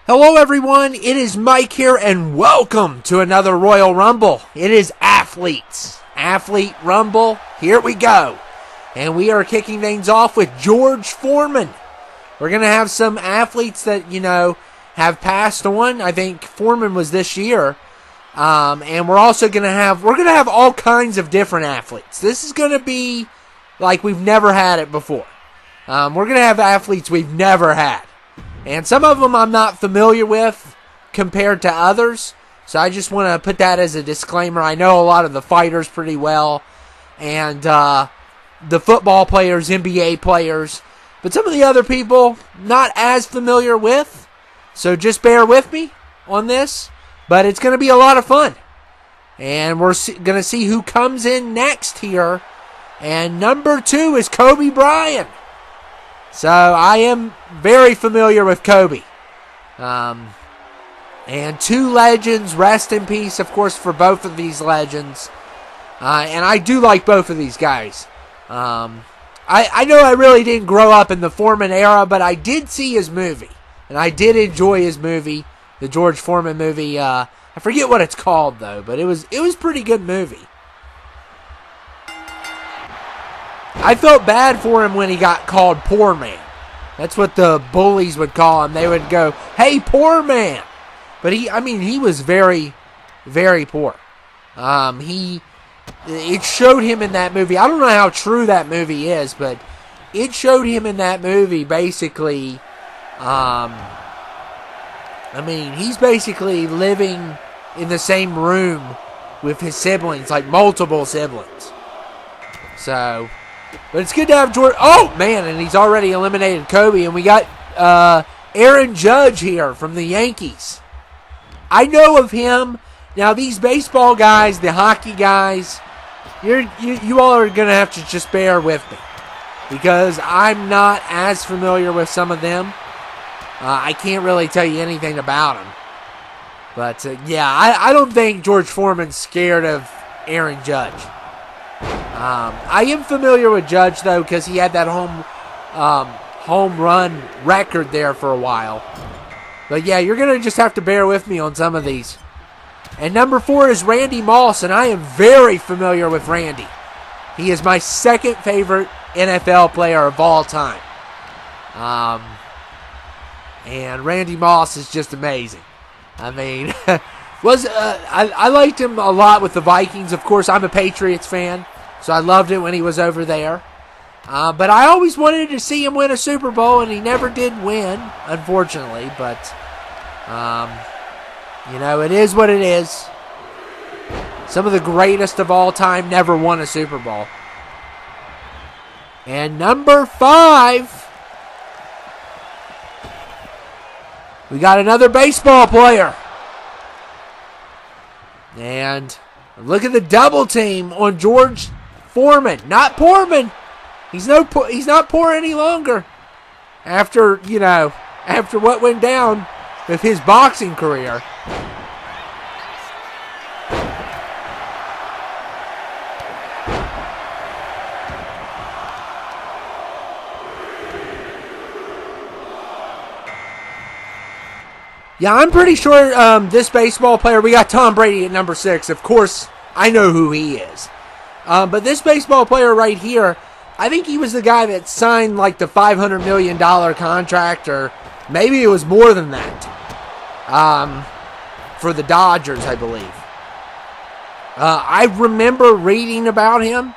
Hello everyone, it is Mike here and welcome to another Royal Rumble. It is Athletes. Athlete Rumble, here we go. And we are kicking things off with George Foreman. We're going to have some athletes that, have passed on. I think Foreman was this year. And we're also going to have all kinds of different athletes. This is going to be like we've never had it before. We're going to have athletes we've never had. And some of them I'm not familiar with compared to others. So I just want to put that as a disclaimer. I know a lot of the fighters pretty well. And the football players, NBA players. But some of the other people, not as familiar with. So just bear with me on this. But it's going to be a lot of fun. And we're going to see who comes in next here. And number 2 is Kobe Bryant. So I am very familiar with Kobe. And 2 legends, rest in peace, of course, for both of these legends. And I do like both of these guys. I know I really didn't grow up in the Foreman era, but I did see his movie. And I did enjoy his movie, the George Foreman movie. I forget what it's called, though, but it was a pretty good movie. I felt bad for him when he got called Poor Man. That's what the bullies would call him. They would go, "Hey, poor man." But he was very, very poor. It showed him in that movie. I don't know how true that movie is, but it showed him in that movie basically. He's basically living in the same room with his siblings, like multiple siblings. So. But it's good to have George. Oh, man, and he's already eliminated Kobe. And we got Aaron Judge here from the Yankees. I know of him. Now, these baseball guys, the hockey guys, you all are going to have to just bear with me. Because I'm not as familiar with some of them. I can't really tell you anything about them. But, I don't think George Foreman's scared of Aaron Judge. I am familiar with Judge, though, because he had that home run record there for a while. But, you're going to just have to bear with me on some of these. And number 4 is Randy Moss, and I am very familiar with Randy. He is my second favorite NFL player of all time. And Randy Moss is just amazing. I liked him a lot with the Vikings. Of course, I'm a Patriots fan. So I loved it when he was over there. But I always wanted to see him win a Super Bowl, and he never did win, unfortunately. But, it is what it is. Some of the greatest of all time never won a Super Bowl. And number 5, we got another baseball player. And look at the double team on George Foreman, not Poorman. He's not poor any longer. After what went down with his boxing career. Yeah, I'm pretty sure this baseball player, we got Tom Brady at number 6. Of course, I know who he is. But this baseball player right here, I think he was the guy that signed like the $500 million contract, or maybe it was more than that, for the Dodgers, I believe. I remember reading about him,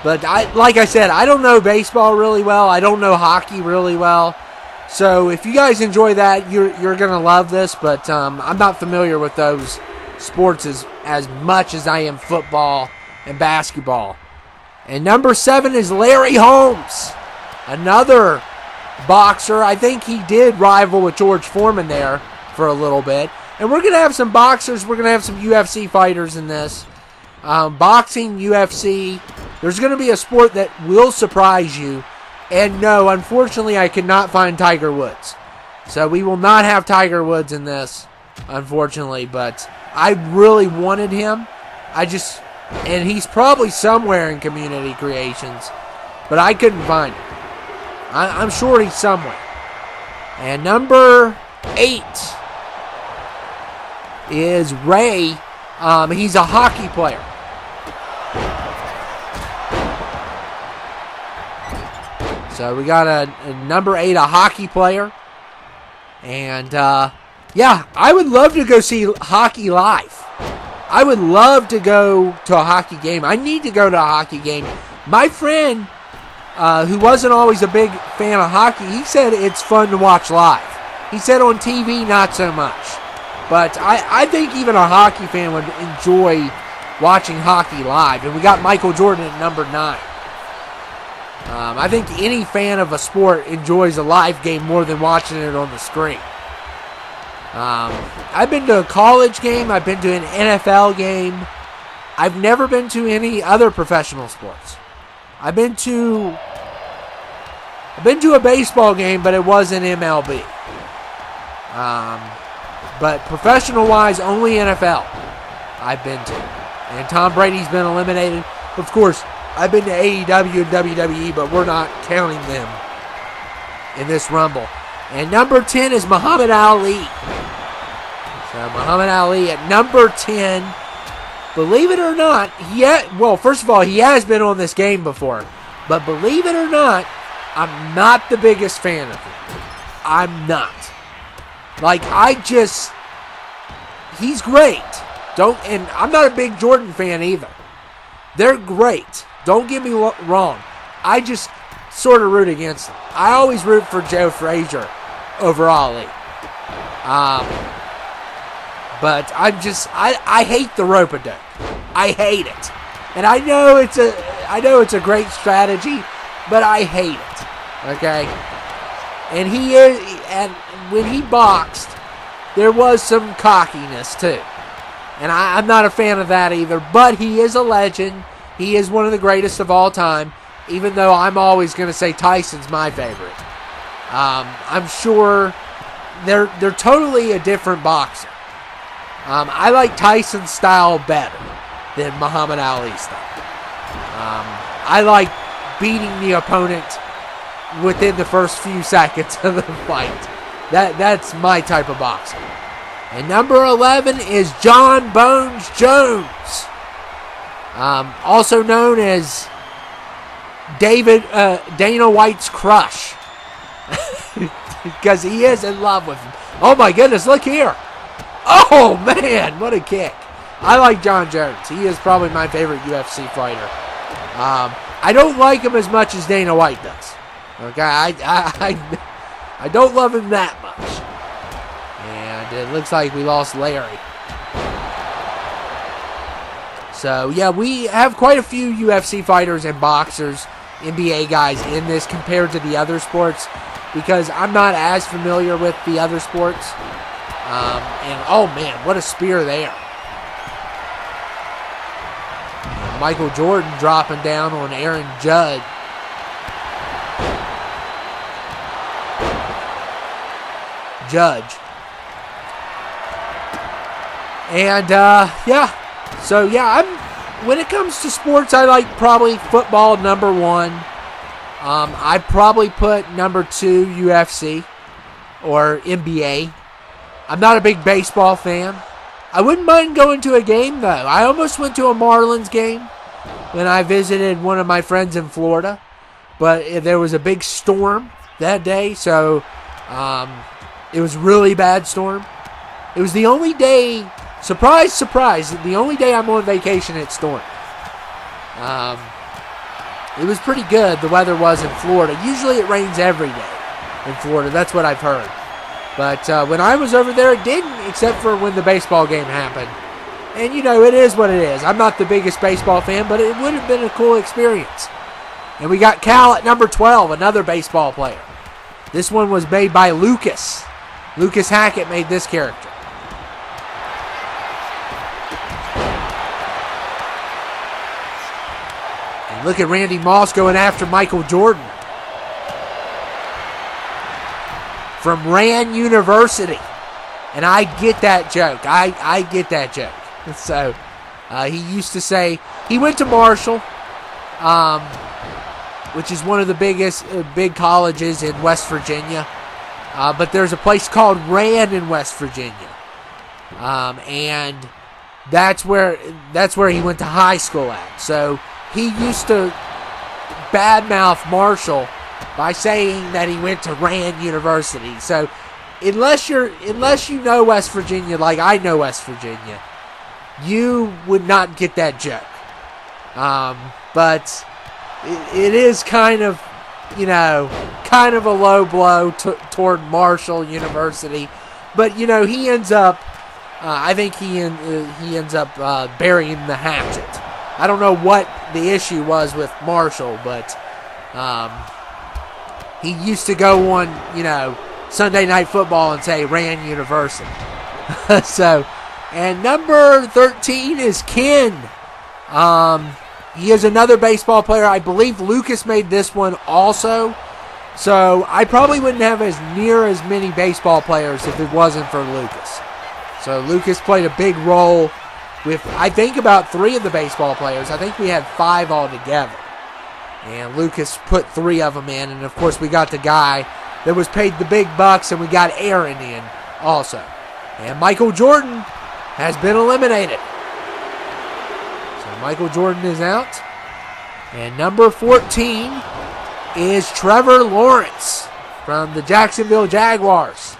but like I said, I don't know baseball really well. I don't know hockey really well. So if you guys enjoy that, you're going to love this, but I'm not familiar with those sports as much as I am football and basketball. And number 7 is Larry Holmes, another boxer. I think he did rival with George Foreman there for a little bit. And we're going to have some boxers. We're going to have some UFC fighters in this. Boxing, UFC. There's going to be a sport that will surprise you. And no, unfortunately, I could not find Tiger Woods. So we will not have Tiger Woods in this, unfortunately. But I really wanted him. And he's probably somewhere in Community Creations, but I couldn't find him. I'm sure he's somewhere. And number 8 is Ray. He's a hockey player. So we got a number 8, a hockey player. And, yeah, I would love to go see hockey live. I would love to go to a hockey game. I need to go to a hockey game. My friend, who wasn't always a big fan of hockey, he said it's fun to watch live. He said on TV, not so much. But I think even a hockey fan would enjoy watching hockey live. And we got Michael Jordan at number 9. I think any fan of a sport enjoys a live game more than watching it on the screen. I've been to a college game. I've been to an NFL game. I've never been to any other professional sports. I've been to a baseball game, but it wasn't MLB. But professional-wise, only NFL I've been to. And Tom Brady's been eliminated. Of course, I've been to AEW and WWE, but we're not counting them in this Rumble. And number 10 is Muhammad Ali. So Muhammad Ali at number 10. Believe it or not, first of all, he has been on this game before. But believe it or not, I'm not the biggest fan of him. I'm not. He's great. And I'm not a big Jordan fan either. They're great. Don't get me wrong. I just sort of root against them. I always root for Joe Frazier over Ali. But I hate the rope-a-dope. I hate it. And I know it's a great strategy, but I hate it. Okay? And when he boxed, there was some cockiness too. And I'm not a fan of that either, but he is a legend. He is one of the greatest of all time, even though I'm always going to say Tyson's my favorite. I'm sure they're totally a different boxer. I like Tyson's style better than Muhammad Ali's style. I like beating the opponent within the first few seconds of the fight. That's my type of boxing. And number 11 is John Bones Jones. Also known as Dana White's crush. Because he is in love with him. Oh my goodness, look here. Oh man, what a kick. I like John Jones. He is probably my favorite UFC fighter. I don't like him as much as Dana White does. Okay, I don't love him that much. And it looks like we lost Larry. So, yeah, we have quite a few UFC fighters and boxers, NBA guys in this compared to the other sports because I'm not as familiar with the other sports. And, oh, man, what a spear there. And Michael Jordan dropping down on Aaron Judd. And, yeah. So, yeah, when it comes to sports, I like probably football number 1. I'd probably put number 2 UFC or NBA. I'm not a big baseball fan. I wouldn't mind going to a game, though. I almost went to a Marlins game when I visited one of my friends in Florida. But there was a big storm that day, so it was a really bad storm. It was the only day, surprise, surprise, the only day I'm on vacation it stormed. It was pretty good, the weather was in Florida. Usually it rains every day in Florida, that's what I've heard. But when I was over there, it didn't, except for when the baseball game happened. And, you know, it is what it is. I'm not the biggest baseball fan, but it would have been a cool experience. And we got Cal at number 12, another baseball player. This one was made by Lucas. Lucas Hackett made this character. And look at Randy Moss going after Michael Jordan. From Rand University. And I get that joke. I get that joke. So, he used to say, he went to Marshall, which is one of the big colleges in West Virginia. but there's a place called Rand in West Virginia, and that's where he went to high school at. So he used to badmouth Marshall by saying that he went to Rand University. So unless you know West Virginia like I know West Virginia, you would not get that joke. But it is kind of a low blow toward Marshall University. But he ends up, I think he ends up burying the hatchet. I don't know what the issue was with Marshall, but he used to go on, Sunday Night Football and say Rand University. So, and number 13 is Ken. He is another baseball player. I believe Lucas made this one also. So I probably wouldn't have near as many baseball players if it wasn't for Lucas. So Lucas played a big role with, I think, about 3 of the baseball players. I think we had 5 altogether. And Lucas put 3 of them in. And, of course, we got the guy that was paid the big bucks, and we got Aaron in also. And Michael Jordan has been eliminated. So Michael Jordan is out. And number 14 is Trevor Lawrence from the Jacksonville Jaguars.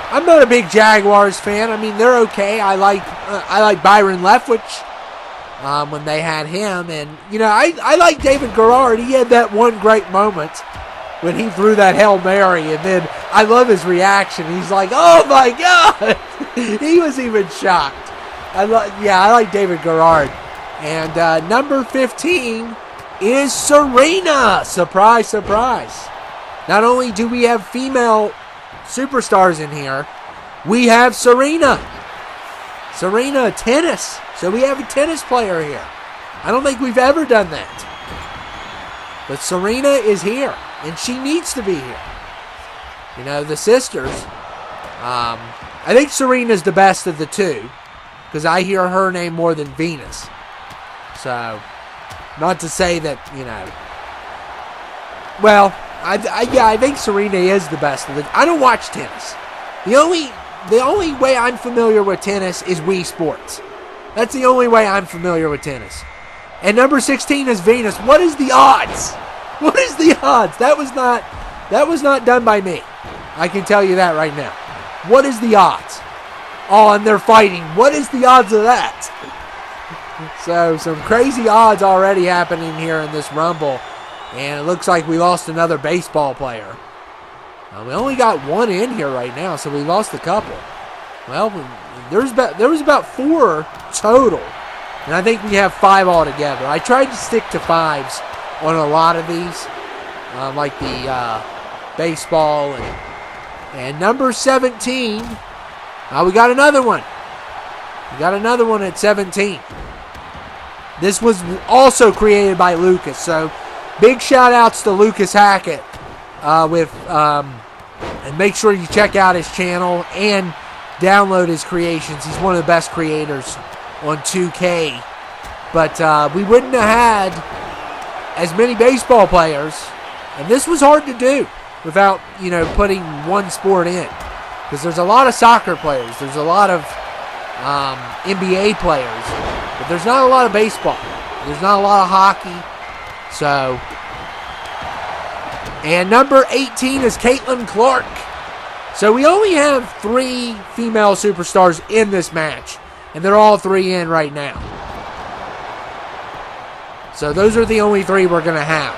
I'm not a big Jaguars fan. I mean, they're okay. I like Byron Leftwich when they had him. And, I like David Garrard. He had that one great moment when he threw that Hail Mary. And then I love his reaction. He's like, oh, my God. He was even shocked. I like David Garrard. And number 15 is Serena. Surprise, surprise. Not only do we have female superstars in here, we have Serena tennis. So we have a tennis player here. I don't think we've ever done that, but Serena is here, and she needs to be here. The sisters, I think Serena's the best of the two, because I hear her name more than Venus. So not to say that, well, I think Serena is the best of it. I don't watch tennis. The only way I'm familiar with tennis is Wii Sports. That's the only way I'm familiar with tennis. And number 16 is Venus. What is the odds? What is the odds? That was not done by me. I can tell you that right now. What is the odds? Oh, and they're fighting. What is the odds of that? So some crazy odds already happening here in this Rumble. And it looks like we lost another baseball player. We only got one in here right now, so we lost a couple. Well, there was about 4 total, and I think we have 5 altogether. I tried to stick to 5s on a lot of these, like the baseball. And number 17, we got another one. We got another one at 17. This was also created by Lucas, so big shout-outs to Lucas Hackett and make sure you check out his channel and download his creations. He's one of the best creators on 2K. But we wouldn't have had as many baseball players, and this was hard to do without, putting one sport in. Because there's a lot of soccer players. There's a lot of NBA players. But there's not a lot of baseball. There's not a lot of hockey. So, and number 18 is Caitlin Clark. So we only have 3 female superstars in this match, and they're all 3 in right now. So those are the only 3 we're going to have.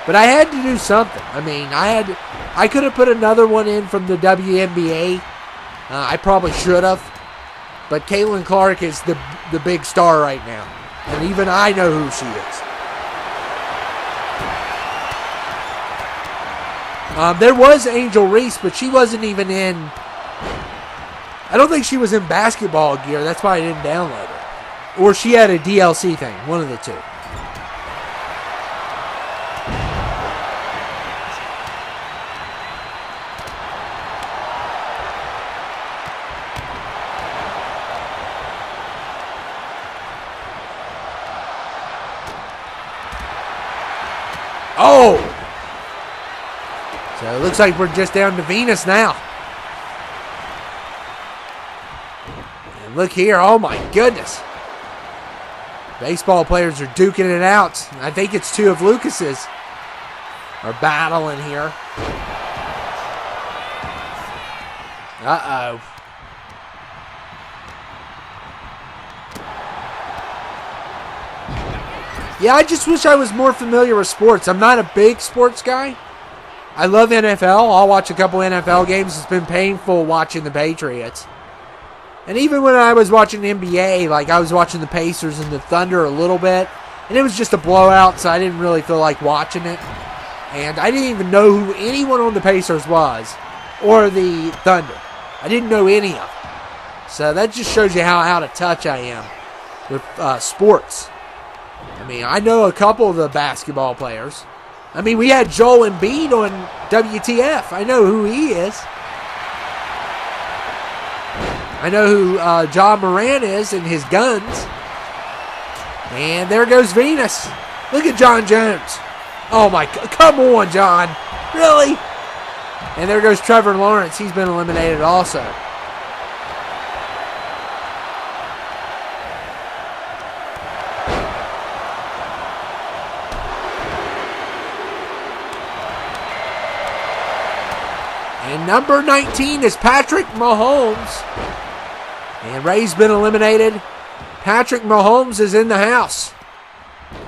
But I had to do something. I mean, I could have put another one in from the WNBA. I probably should have. But Caitlin Clark is the big star right now. And even I know who she is. There was Angel Reese, but she wasn't even in... I don't think she was in basketball gear. That's why I didn't download her. Or she had a DLC thing. One of the two. Oh! So it looks like we're just down to Venus now. And look here. Oh, my goodness. Baseball players are duking it out. I think it's two of Lucas's are battling here. Uh-oh. Yeah, I just wish I was more familiar with sports. I'm not a big sports guy. I love NFL. I'll watch a couple NFL games. It's been painful watching the Patriots. And even when I was watching the NBA, like I was watching the Pacers and the Thunder a little bit, and it was just a blowout, so I didn't really feel like watching it. And I didn't even know who anyone on the Pacers was, or the Thunder. I didn't know any of them. So that just shows you how out of touch I am with sports. I mean, I know a couple of the basketball players. I mean, we had Joel Embiid on WTF. I know who he is. I know who John Moran is and his guns. And there goes Venus. Look at John Jones. Oh, my God. Come on, John. Really? And there goes Trevor Lawrence. He's been eliminated also. And number 19 is Patrick Mahomes. And Ray's been eliminated. Patrick Mahomes is in the house.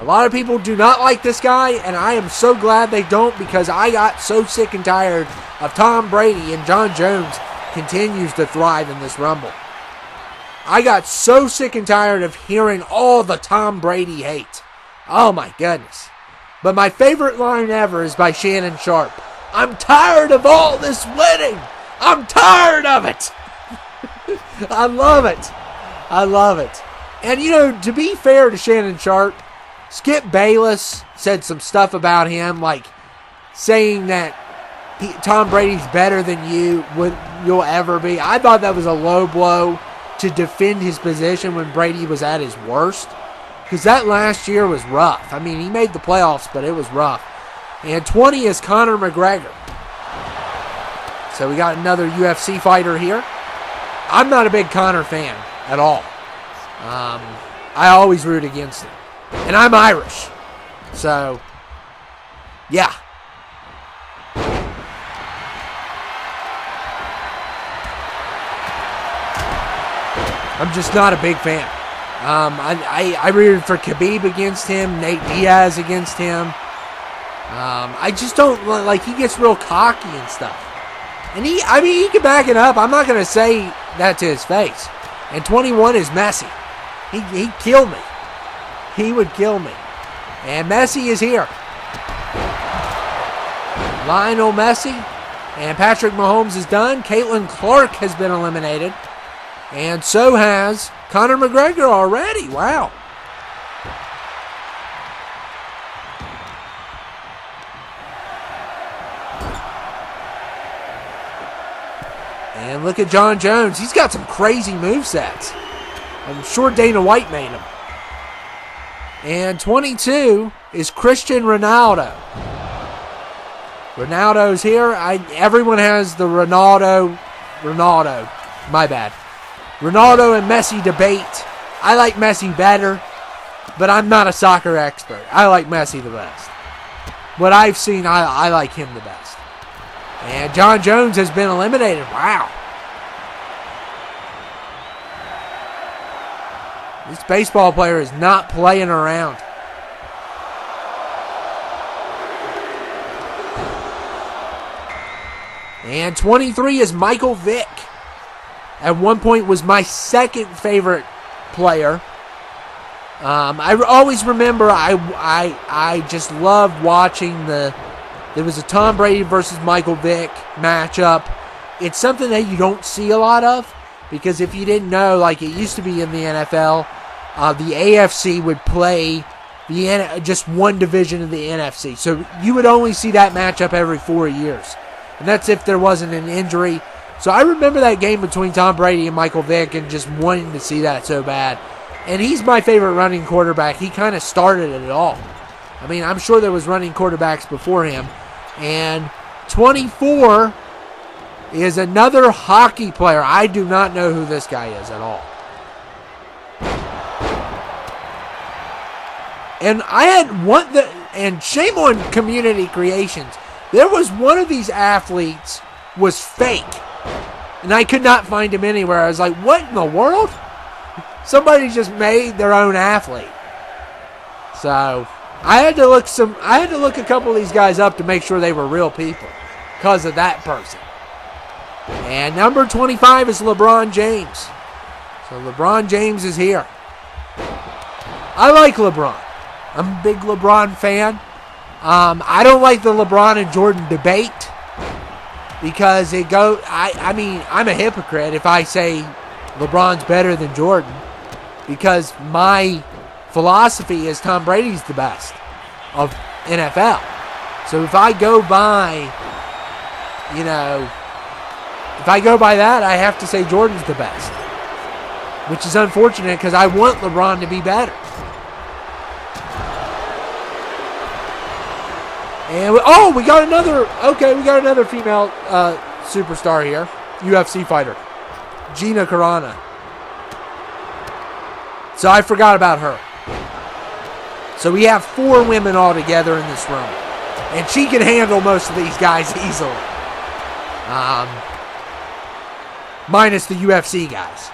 A lot of people do not like this guy, and I am so glad they don't, because I got so sick and tired of Tom Brady, and John Jones continues to thrive in this Rumble. I got so sick and tired of hearing all the Tom Brady hate. Oh my goodness. But my favorite line ever is by Shannon Sharp. I'm tired of all this winning. I'm tired of it. I love it. I love it. And, you know, to be fair to Shannon Sharp, Skip Bayless said some stuff about him, like saying that Tom Brady's better than you'll ever be. I thought that was a low blow to defend his position when Brady was at his worst, because that last year was rough. I mean, he made the playoffs, but it was rough. And 20 is Conor McGregor. So we got another UFC fighter here. I'm not a big Conor fan at all. I always root against him. And I'm Irish. So, yeah. I'm just not a big fan. I rooted for Khabib against him, Nate Diaz against him. I just don't, like, he gets real cocky and stuff. And he can back it up. I'm not going to say that to his face. And 21 is Messi. He'd kill me. He would kill me. And Messi is here. Lionel Messi. And Patrick Mahomes is done. Caitlin Clark has been eliminated. And so has Conor McGregor already. Wow. And look at John Jones. He's got some crazy movesets. I'm sure Dana White made him. And 22 is Cristiano Ronaldo. Ronaldo's here. Everyone has the Ronaldo. My bad. Ronaldo and Messi debate. I like Messi better, but I'm not a soccer expert. I like Messi the best. What I've seen, I like him the best. And John Jones has been eliminated. Wow. This baseball player is not playing around. And 23 is Michael Vick. At one point was my second favorite player. I always remember I just loved watching there was a Tom Brady versus Michael Vick matchup. It's something that you don't see a lot of, because if you didn't know, like it used to be in the NFL, the AFC would play just one division of the NFC. So you would only see that matchup every 4 years. And that's if there wasn't an injury. So I remember that game between Tom Brady and Michael Vick and just wanting to see that so bad. And he's my favorite running quarterback. He kind of started it all. I mean, I'm sure there was running quarterbacks before him. And 24 is another hockey player. I do not know who this guy is at all. And I had one and shame on Community Creations. There was one of these athletes was fake. And I could not find him anywhere. I was like, what in the world? Somebody just made their own athlete. So I had to look a couple of these guys up to make sure they were real people because of that person. And number 25 is LeBron James. So LeBron James is here. I like LeBron. I'm a big LeBron fan. I don't like the LeBron and Jordan debate because I mean, I'm a hypocrite if I say LeBron's better than Jordan because my philosophy is Tom Brady's the best of NFL. So if I go by, that, I have to say Jordan's the best, which is unfortunate because I want LeBron to be better. And we got another female superstar here, UFC fighter, Gina Carano. So I forgot about her. So we have 4 women all together in this room, and she can handle most of these guys easily, minus the UFC guys.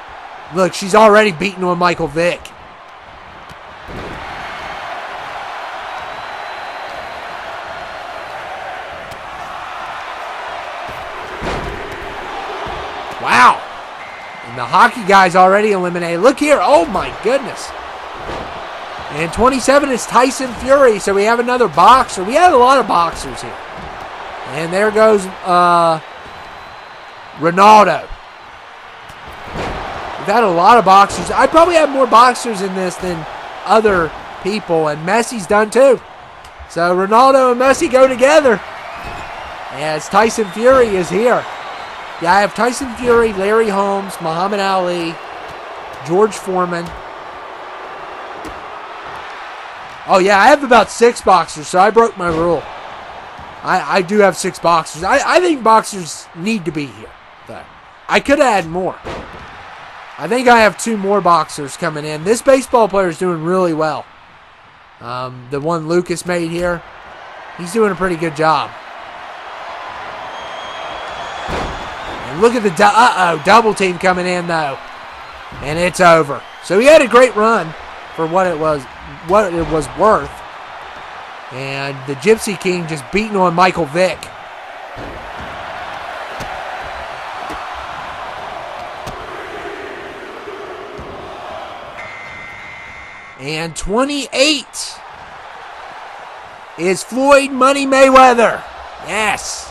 Look, she's already beaten on Michael Vick. Wow. And the hockey guy's already eliminated. Look here. Oh, my goodness. And 27 is Tyson Fury. So we have another boxer. We have a lot of boxers here. And there goes Ronaldo. We've had a lot of boxers. I probably have more boxers in this than other people. And Messi's done too. So Ronaldo and Messi go together. As Tyson Fury is here. Yeah, I have Tyson Fury, Larry Holmes, Muhammad Ali, George Foreman. Oh, yeah, I have about 6 boxers, so I broke my rule. I do have 6 boxers. I think boxers need to be here, though. I could add more. I think I have 2 more boxers coming in. This baseball player is doing really well. The one Lucas made here, he's doing a pretty good job. Look at the double team coming in though, and it's over. So he had a great run for what it was worth, and the Gypsy King just beating on Michael Vick. And 28 is Floyd Money Mayweather. Yes.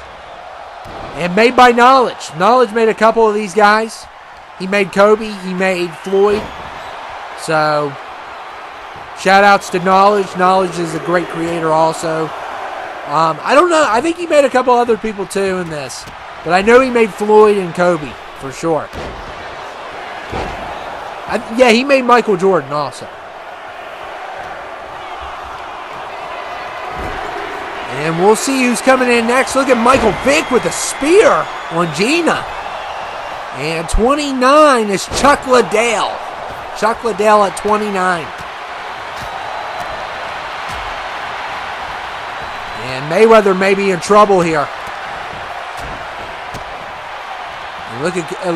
And made by Knowledge. Knowledge made a couple of these guys. He made Kobe. He made Floyd. So, shout outs to Knowledge. Knowledge is a great creator also. I don't know. I think he made a couple other people too in this. But I know he made Floyd and Kobe for sure. Yeah, he made Michael Jordan also. And we'll see who's coming in next. Look at Michael Vick with a spear on Gina. And 29 is Chuck Liddell. Chuck Liddell at 29. And Mayweather may be in trouble here. And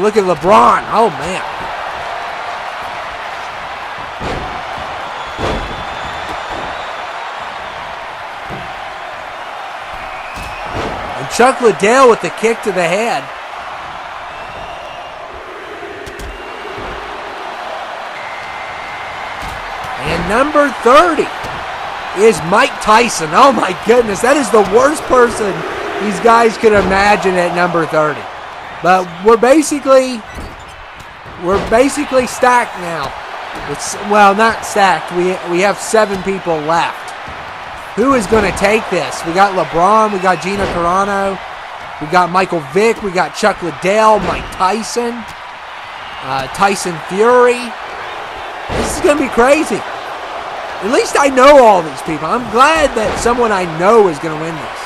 look at LeBron. Oh, man. Chuck Liddell with the kick to the head. And number 30 is Mike Tyson. Oh my goodness, that is the worst person these guys could imagine at number 30. But we're basically stacked now. Well, not stacked. We have 7 people left. Who is going to take this? We got LeBron. We got Gina Carano. We got Michael Vick. We got Chuck Liddell, Mike Tyson, Tyson Fury. This is going to be crazy. At least I know all these people. I'm glad that someone I know is going to win this.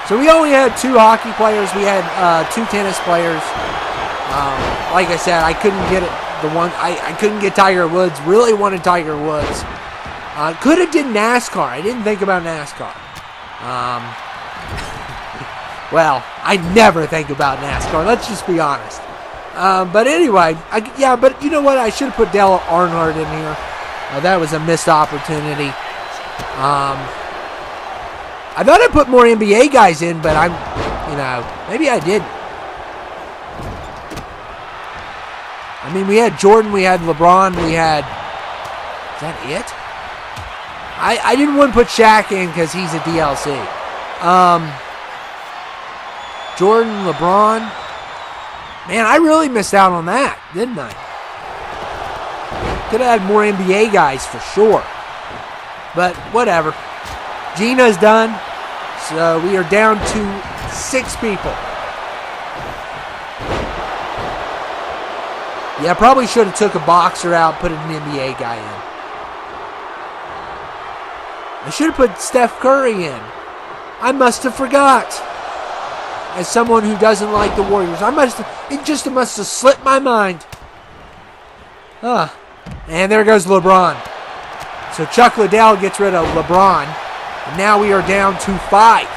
So we only had 2 hockey players. We had 2 tennis players. Like I said, I couldn't get it. I couldn't get Tiger Woods. Really wanted Tiger Woods. Could have did NASCAR. I didn't think about NASCAR. Well, I never think about NASCAR. Let's just be honest. But anyway, but you know what? I should have put Dale Earnhardt in here. That was a missed opportunity. I thought I put more NBA guys in, but maybe I didn't. I mean, we had Jordan, we had LeBron, we had... Is that it? I didn't want to put Shaq in because he's a DLC. Jordan, LeBron. Man, I really missed out on that, didn't I? Could have had more NBA guys for sure. But whatever. Gina's done. So we are down to 6 people. Yeah, I probably should have took a boxer out, put an NBA guy in. I should have put Steph Curry in. I must have forgot. As someone who doesn't like the Warriors, it must have slipped my mind. And there goes LeBron. So Chuck Liddell gets rid of LeBron. And now we are down to 5.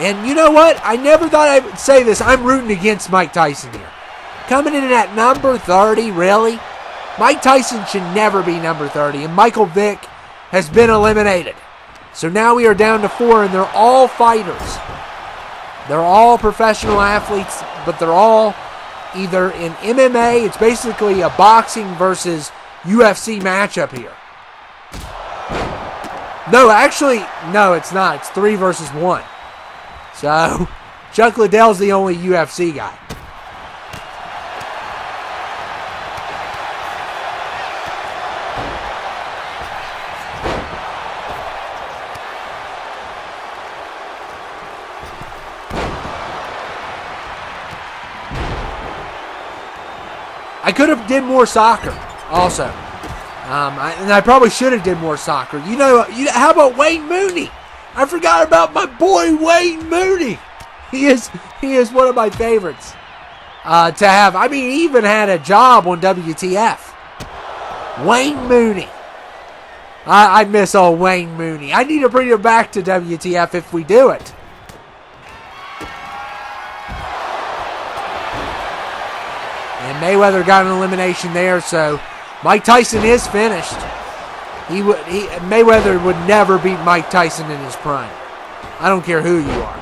And you know what? I never thought I would say this. I'm rooting against Mike Tyson here. Coming in at number 30, really? Mike Tyson should never be number 30. And Michael Vick has been eliminated. So now we are down to 4, and they're all fighters. They're all professional athletes, but they're all either in MMA. It's basically a boxing versus UFC matchup here. No, actually, no, it's not. It's 3 versus 1. So, Chuck Liddell's the only UFC guy. I could have did more soccer also. I probably should have did more soccer. How about Wayne Mooney? I forgot about my boy Wayne Mooney. He is one of my favorites to have. I mean, he even had a job on WTF. Wayne Mooney. I miss old Wayne Mooney. I need to bring him back to WTF if we do it. And Mayweather got an elimination there, so Mike Tyson is finished. Mayweather would never beat Mike Tyson in his prime. I don't care who you are.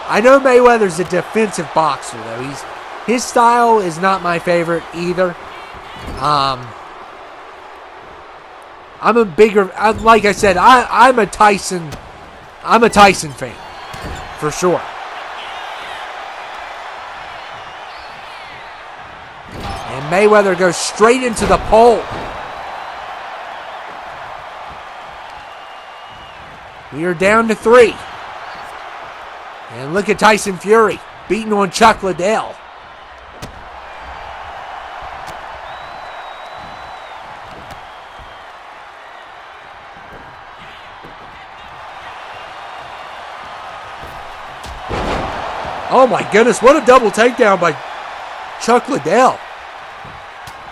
I know Mayweather's a defensive boxer, though. His style is not my favorite either. I'm a bigger, like I said, I'm a Tyson fan, for sure. And Mayweather goes straight into the pole. We are down to 3. And look at Tyson Fury beating on Chuck Liddell. Oh my goodness, what a double takedown by Chuck Liddell.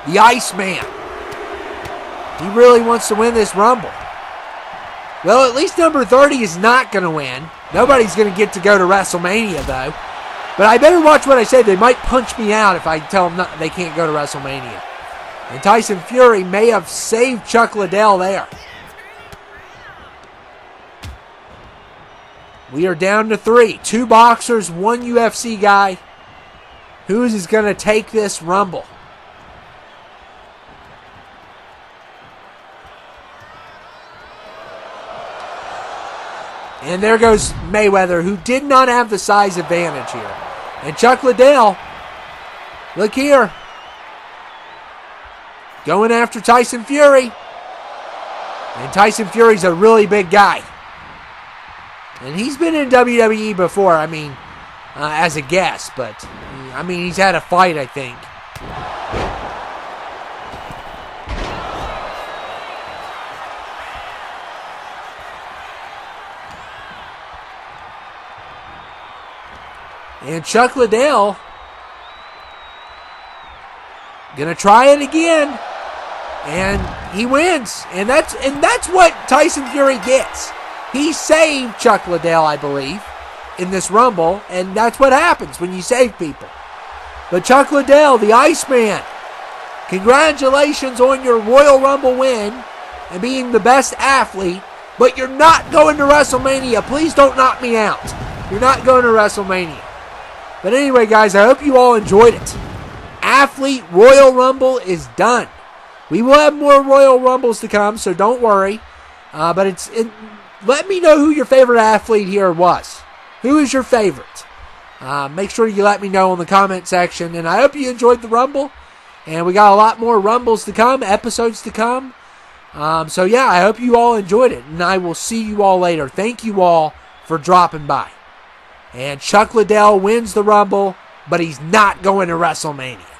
The Iceman. He really wants to win this Rumble. Well, at least number 30 is not going to win. Nobody's going to get to go to WrestleMania, though. But I better watch what I say. They might punch me out if I tell them they can't go to WrestleMania. And Tyson Fury may have saved Chuck Liddell there. We are down to 3. 2 boxers, 1 UFC guy. Who is going to take this Rumble? And there goes Mayweather, who did not have the size advantage here. And Chuck Liddell, look here, going after Tyson Fury. And Tyson Fury's a really big guy. And he's been in WWE before, as a guest. But, he's had a fight, I think. And Chuck Liddell gonna try it again. And he wins. And that's what Tyson Fury gets. He saved Chuck Liddell, I believe, in this Rumble. And that's what happens when you save people. But Chuck Liddell, the Iceman, congratulations on your Royal Rumble win and being the best athlete. But you're not going to WrestleMania. Please don't knock me out. You're not going to WrestleMania. But anyway, guys, I hope you all enjoyed it. Athlete Royal Rumble is done. We will have more Royal Rumbles to come, so don't worry. But let me know who your favorite athlete here was. Who is your favorite? Make sure you let me know in the comment section. And I hope you enjoyed the Rumble. And we got a lot more Rumbles to come, episodes to come. So yeah, I hope you all enjoyed it. And I will see you all later. Thank you all for dropping by. And Chuck Liddell wins the Rumble, but he's not going to WrestleMania.